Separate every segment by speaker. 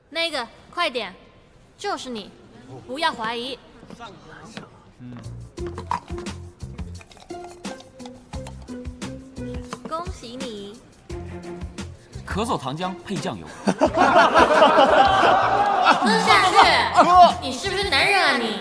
Speaker 1: 那个，快点，就是你，不要怀疑。恭喜你！
Speaker 2: 咳嗽糖浆配酱油。
Speaker 1: 喝下去！你是不是男人啊你？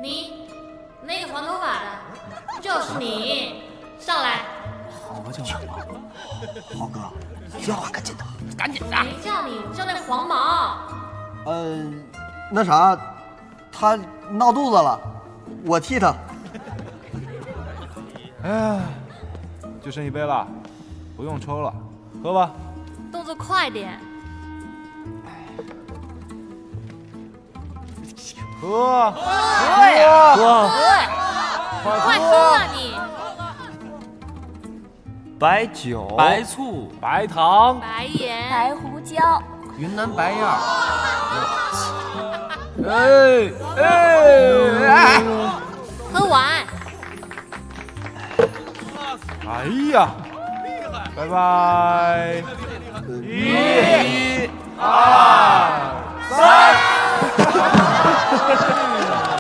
Speaker 1: 你，那个黄头发的，就是你，上来。
Speaker 2: 我叫什么？
Speaker 3: 豪哥，要啊，赶紧的。
Speaker 2: 赶紧的！
Speaker 1: 没叫你，我叫那黄毛。
Speaker 3: 那啥，他闹肚子了，我替他。
Speaker 4: 哎，就剩一杯了，不用抽了，喝吧。
Speaker 1: 动作快点。
Speaker 4: 喝，
Speaker 2: 喝呀！喝！
Speaker 1: 快喝啊你！
Speaker 5: 白酒、
Speaker 2: 白醋、
Speaker 4: 白糖、
Speaker 1: 白盐、
Speaker 6: 白胡椒，
Speaker 5: 云南白药。
Speaker 1: 喝完。
Speaker 4: 哎呀，拜拜。1、2、3。